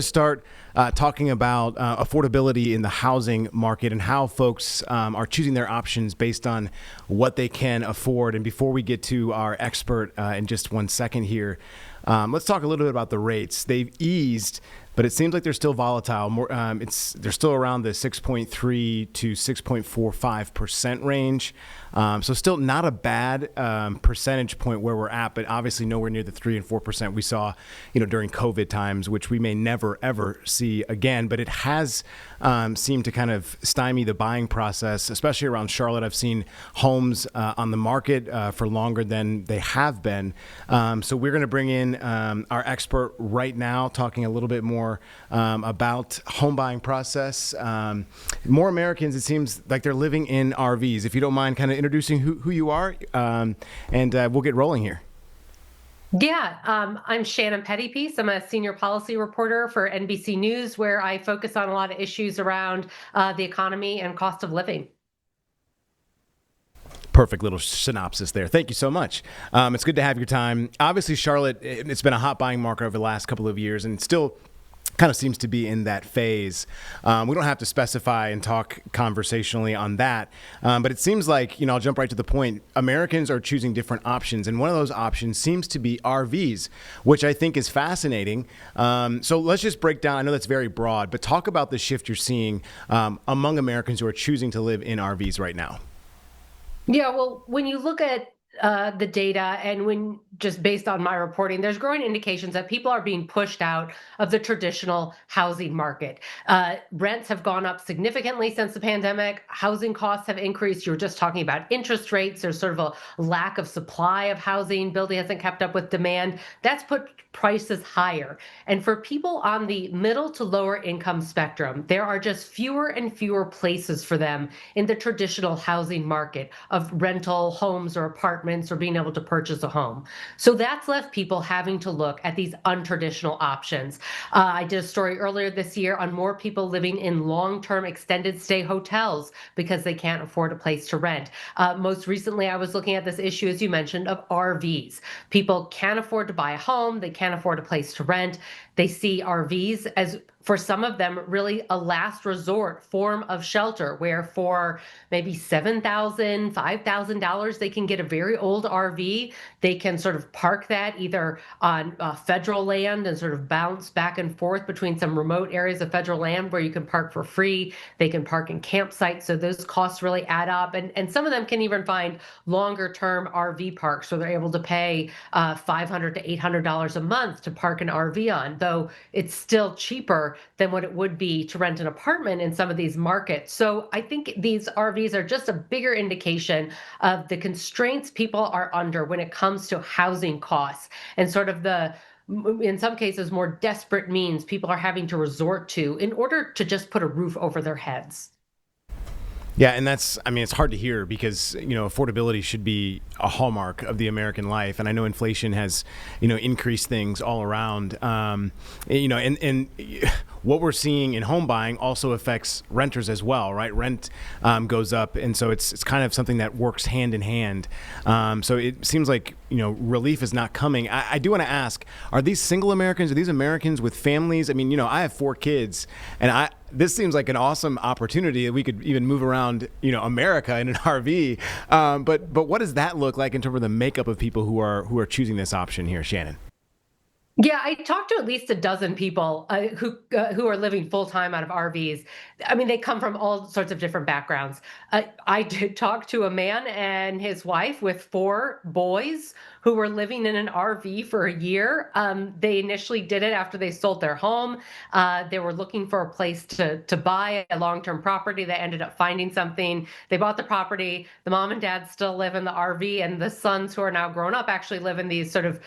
Start talking about affordability in the housing market and how folks are choosing their options based on what they can afford. And before we get to our expert in just 1 second here, let's talk a little bit about the rates. They've eased, but it seems like they're still volatile. They're still around the 6.3 to 6.45% range. So still not a bad percentage point where we're at, but obviously nowhere near the 3 and 4% we saw, during COVID times, which we may never ever see again. But it has seemed to kind of stymie the buying process, especially around Charlotte. I've seen homes on the market for longer than they have been. So we're going to bring in our expert right now, talking a little bit more about home buying process. More Americans, it seems like they're living in RVs. If you don't mind kind of introducing who you are, and we'll get rolling here. Yeah, I'm Shannon Pettypiece. I'm a senior policy reporter for NBC News, where I focus on a lot of issues around the economy and cost of living. Perfect little synopsis there. Thank you so much. It's good to have your time. Obviously, Charlotte, it's been a hot buying market over the last couple of years and still kind of seems to be in that phase. We don't have to specify and talk conversationally on that, but it seems like, I'll jump right to the point. Americans are choosing different options, and one of those options seems to be RVs, which I think is fascinating. So let's just break down. I know that's very broad, but talk about the shift you're seeing among Americans who are choosing to live in RVs right now. Yeah, well, when you look at the data and when just based on my reporting, there's growing indications that people are being pushed out of the traditional housing market. Rents have gone up significantly since the pandemic. Housing costs have increased. You were just talking about interest rates. There's sort of a lack of supply of housing. Building hasn't kept up with demand. That's put prices higher. And for people on the middle to lower income spectrum, there are just fewer and fewer places for them in the traditional housing market of rental homes or apartments or being able to purchase a home. So that's left people having to look at these untraditional options. I did a story earlier this year on more people living in long-term extended stay hotels because they can't afford a place to rent. Most recently, I was looking at this issue, as you mentioned, of RVs. People can't afford to buy a home. They can't afford a place to rent. They see RVs as, for some of them, really a last resort form of shelter, where for maybe $7,000, $5,000, they can get a very old RV. They can sort of park that either on federal land and sort of bounce back and forth between some remote areas of federal land where you can park for free. They can park in campsites. So those costs really add up. And some of them can even find longer term RV parks where they're able to pay $500 to $800 a month to park an RV on, though it's still cheaper than what it would be to rent an apartment in some of these markets. So I think these RVs are just a bigger indication of the constraints people are under when it comes to housing costs and sort of the, in some cases, more desperate means people are having to resort to in order to just put a roof over their heads. Yeah, and it's hard to hear because, affordability should be a hallmark of the American life. And I know inflation has, increased things all around. And what we're seeing in home buying also affects renters as well, right? Rent goes up. And so it's kind of something that works hand in hand. So it seems like, relief is not coming. I do want to ask, are these single Americans? Are these Americans with families? I mean, I have 4 kids, and this seems like an awesome opportunity that we could even move around, America in an RV. But what does that look like in terms of the makeup of people who are choosing this option here, Shannon? Yeah, I talked to at least a dozen people who are living full time out of RVs. I mean, they come from all sorts of different backgrounds. I did talk to a man and his wife with 4 boys who were living in an RV for a year. They initially did it after they sold their home. They were looking for a place to buy a long term property. They ended up finding something. They bought the property. The mom and dad still live in the RV, and the sons, who are now grown up, actually live in these sort of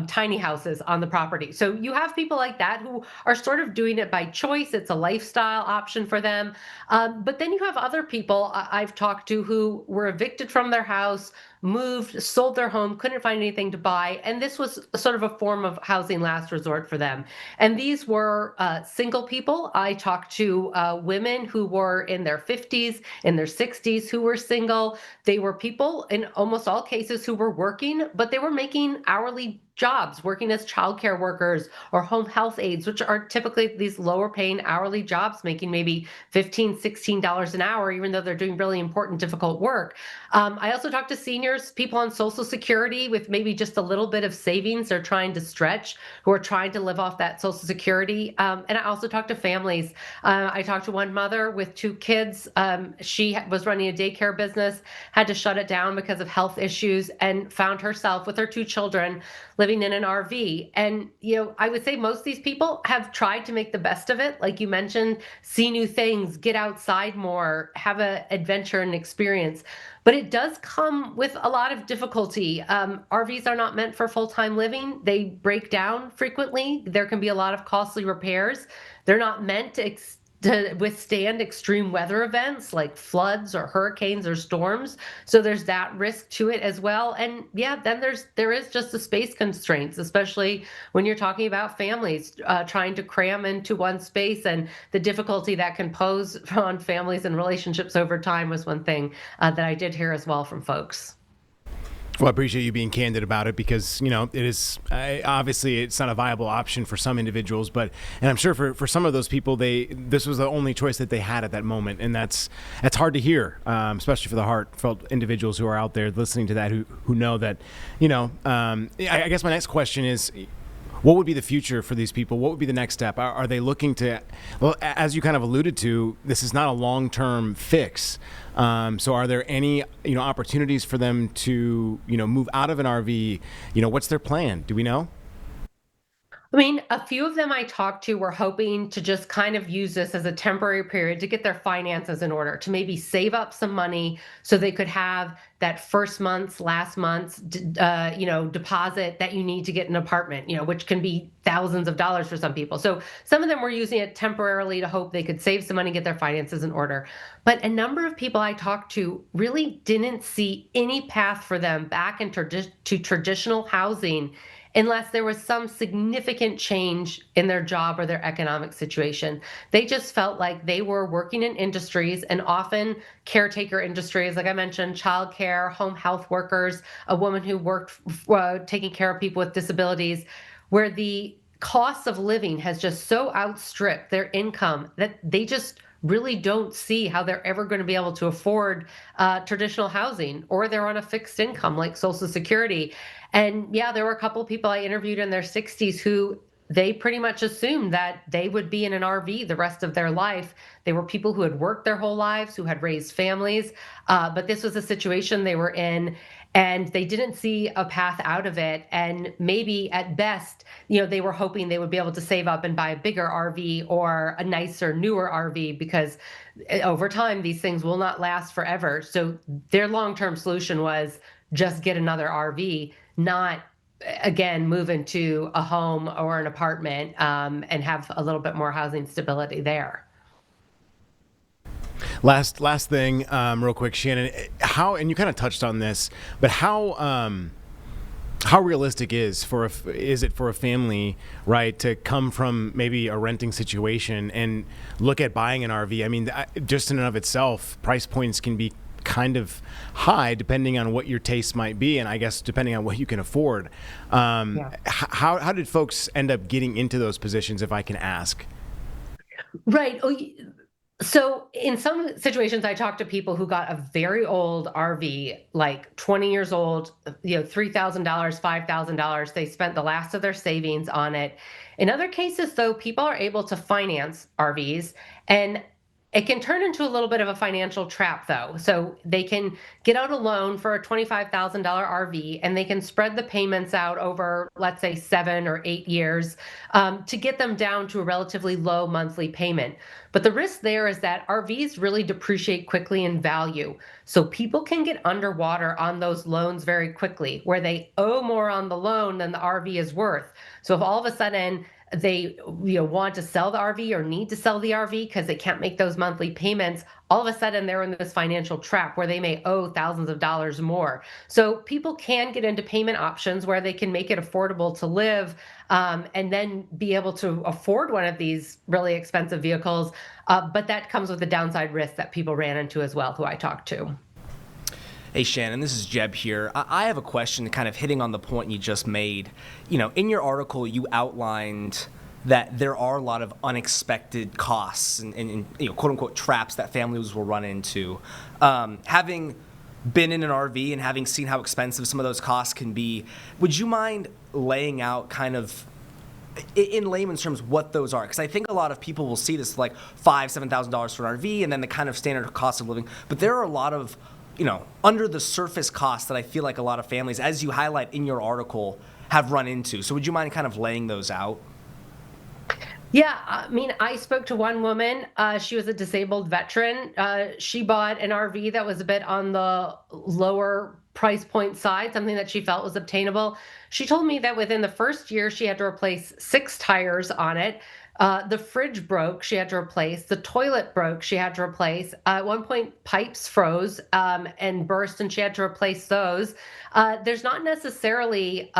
tiny houses on the property. So you have people like that who are sort of doing it by choice. It's a lifestyle option for them. But then you have other people I've talked to who were evicted from their house, moved, sold their home, couldn't find anything to buy. And this was sort of a form of housing last resort for them. And these were single people. I talked to women who were in their 50s, in their 60s, who were single. They were people in almost all cases who were working, but they were making hourly jobs, working as childcare workers or home health aides, which are typically these lower paying hourly jobs, making maybe $15, $16 an hour, even though they're doing really important, difficult work. I also talk to seniors, people on Social Security with maybe just a little bit of savings they're trying to stretch, who are trying to live off that Social Security. And I also talk to families. I talked to one mother with two kids. She was running a daycare business, had to shut it down because of health issues, and found herself with her two children living in an RV. And, I would say most of these people have tried to make the best of it. Like you mentioned, see new things, get outside more, have an adventure and experience. But it does come with a lot of difficulty. RVs are not meant for full-time living. They break down frequently. There can be a lot of costly repairs. They're not meant to withstand extreme weather events like floods or hurricanes or storms. So there's that risk to it as well. And yeah, then there is just the space constraints, especially when you're talking about families trying to cram into one space, and the difficulty that can pose on families and relationships over time was one thing that I did hear as well from folks. Well, I appreciate you being candid about it because, it is obviously it's not a viable option for some individuals, and I'm sure for some of those people, this was the only choice that they had at that moment. And that's hard to hear, especially for the heartfelt individuals who are out there listening to that, who know that, I guess my next question is, what would be the future for these people? What would be the next step? Are they looking to, well, as you kind of alluded to, this is not a long-term fix. So are there any, opportunities for them to, move out of an RV? What's their plan? Do we know? I mean, a few of them I talked to were hoping to just kind of use this as a temporary period to get their finances in order, to maybe save up some money so they could have that first month's, last month's, deposit that you need to get an apartment, which can be thousands of dollars for some people. So some of them were using it temporarily to hope they could save some money, get their finances in order. But a number of people I talked to really didn't see any path for them back into to traditional housing unless there was some significant change in their job or their economic situation. They just felt like they were working in industries, and often caretaker industries, like I mentioned, childcare, home health workers, a woman who worked taking care of people with disabilities, where the cost of living has just so outstripped their income that they just really don't see how they're ever going to be able to afford traditional housing, or they're on a fixed income like Social Security. And yeah, there were a couple of people I interviewed in their 60s who they pretty much assumed that they would be in an RV the rest of their life. They were people who had worked their whole lives, who had raised families, but this was a situation they were in, and they didn't see a path out of it. And maybe at best, they were hoping they would be able to save up and buy a bigger RV or a nicer, newer RV, because over time, these things will not last forever. So their long-term solution was just get another RV, not again move into a home or an apartment, and have a little bit more housing stability there. Last thing, real quick, Shannon. How, and you kind of touched on this, but how realistic is it for a family, right, to come from maybe a renting situation and look at buying an RV? I mean, just in and of itself, price points can be kind of high depending on what your taste might be, and I guess depending on what you can afford. Yeah. How did folks end up getting into those positions, if I can ask? Right. So in some situations, I talked to people who got a very old RV, like 20 years old, $3,000, $5,000. They spent the last of their savings on it. In other cases, though, people are able to finance RVs, and it can turn into a little bit of a financial trap, though. So they can get out a loan for a $25,000 RV, and they can spread the payments out over, let's say, 7 or 8 years, to get them down to a relatively low monthly payment. But the risk there is that RVs really depreciate quickly in value. So people can get underwater on those loans very quickly, where they owe more on the loan than the RV is worth. So if all of a sudden they want to sell the RV or need to sell the RV because they can't make those monthly payments, all of a sudden they're in this financial trap where they may owe thousands of dollars more. So people can get into payment options where they can make it affordable to live, and then be able to afford one of these really expensive vehicles. But that comes with the downside risk that people ran into as well, who I talked to. Hey Shannon, this is Jeb here. I have a question kind of hitting on the point you just made. In your article, you outlined that there are a lot of unexpected costs and quote unquote traps that families will run into. Having been in an RV and having seen how expensive some of those costs can be, would you mind laying out kind of in layman's terms what those are? Because I think a lot of people will see this like $7,000 for an RV and then the kind of standard cost of living. But there are a lot of under the surface costs that I feel like a lot of families, as you highlight in your article, have run into. So would you mind kind of laying those out? Yeah, I mean, I spoke to one woman. She was a disabled veteran. She bought an RV that was a bit on the lower price point side, something that she felt was obtainable. She told me that within the first year, she had to replace 6 tires on it. The fridge broke, she had to replace. The toilet broke, she had to replace. At one point, pipes froze and burst, and she had to replace those. There's not necessarily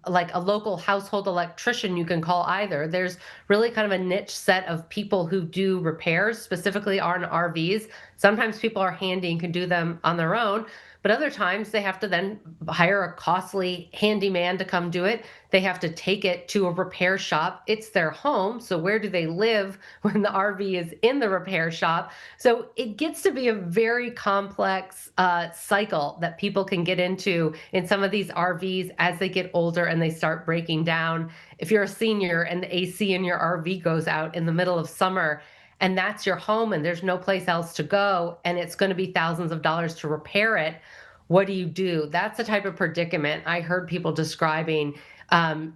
like a local household electrician you can call either. There's really kind of a niche set of people who do repairs, specifically on RVs. Sometimes people are handy and can do them on their own. But other times they have to then hire a costly handyman to come do it. They have to take it to a repair shop. It's their home. So where do they live when the RV is in the repair shop? So it gets to be a very complex cycle that people can get into in some of these RVs as they get older and they start breaking down. If you're a senior and the AC in your RV goes out in the middle of summer, and that's your home and there's no place else to go, and it's going to be thousands of dollars to repair it, what do you do? That's the type of predicament I heard people describing. And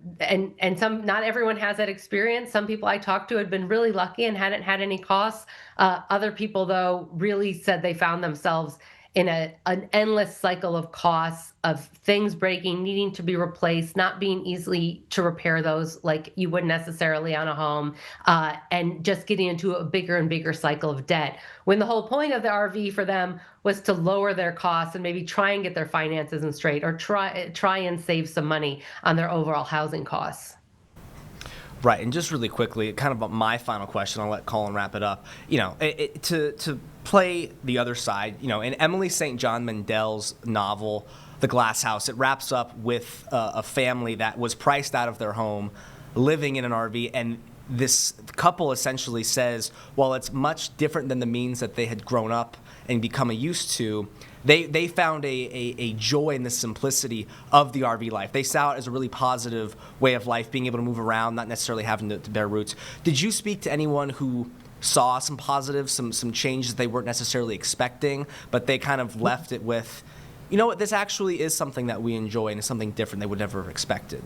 some, not everyone has that experience. Some people I talked to had been really lucky and hadn't had any costs. Other people, though, really said they found themselves in an endless cycle of costs, of things breaking, needing to be replaced, not being easily to repair those like you would necessarily on a home, and just getting into a bigger and bigger cycle of debt. When the whole point of the RV for them was to lower their costs and maybe try and get their finances in straight, or try and save some money on their overall housing costs. Right, and just really quickly, kind of my final question, I'll let Colin wrap it up. To play the other side, in Emily St. John Mandel's novel, The Glass House, it wraps up with a family that was priced out of their home, living in an RV, and this couple essentially says, well, it's much different than the means that they had grown up and become used to. They found a joy in the simplicity of the RV life. They saw it as a really positive way of life, being able to move around, not necessarily having to bear roots. Did you speak to anyone who saw some positives, some changes they weren't necessarily expecting, but they kind of left it with, what, this actually is something that we enjoy and is something different they would never have expected?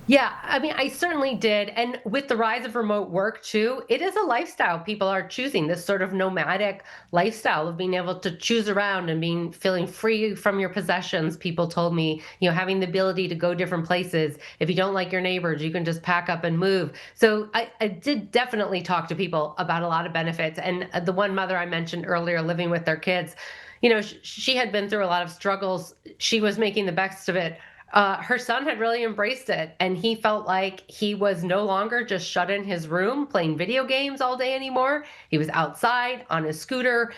Yeah, I mean, I certainly did. And with the rise of remote work too, it is a lifestyle people are choosing, this sort of nomadic lifestyle of being able to choose around and feeling free from your possessions. People told me, having the ability to go different places. If you don't like your neighbors, you can just pack up and move. So I did definitely talk to people about a lot of benefits. And the one mother I mentioned earlier, living with their kids, she had been through a lot of struggles. She was making the best of it. Her son had really embraced it, and he felt like he was no longer just shut in his room playing video games all day anymore. He was outside on his scooter,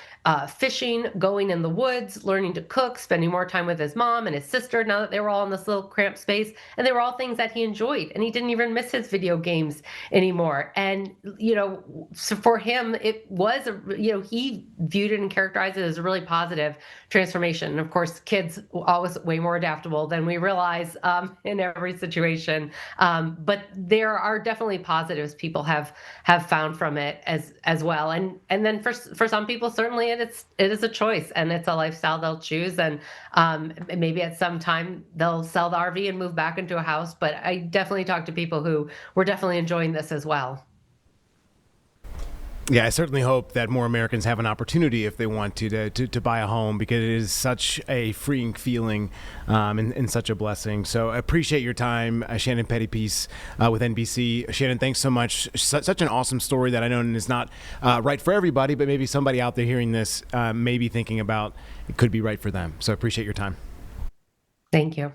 fishing, going in the woods, learning to cook, spending more time with his mom and his sister now that they were all in this little cramped space. And they were all things that he enjoyed, and he didn't even miss his video games anymore. And, so for him, it was, he viewed it and characterized it as a really positive transformation. And of course, kids always way more adaptable than we realize in every situation. But there are definitely positives people have found from it as well. And then for some people, certainly it is a choice and it's a lifestyle they'll choose. And maybe at some time they'll sell the RV and move back into a house. But I definitely talk to people who were definitely enjoying this as well. Yeah, I certainly hope that more Americans have an opportunity if they want to buy a home, because it is such a freeing feeling and such a blessing. So I appreciate your time, Shannon Pettypiece with NBC. Shannon, thanks so much. Such an awesome story that I know is not right for everybody, but maybe somebody out there hearing this may be thinking about it could be right for them. So I appreciate your time. Thank you.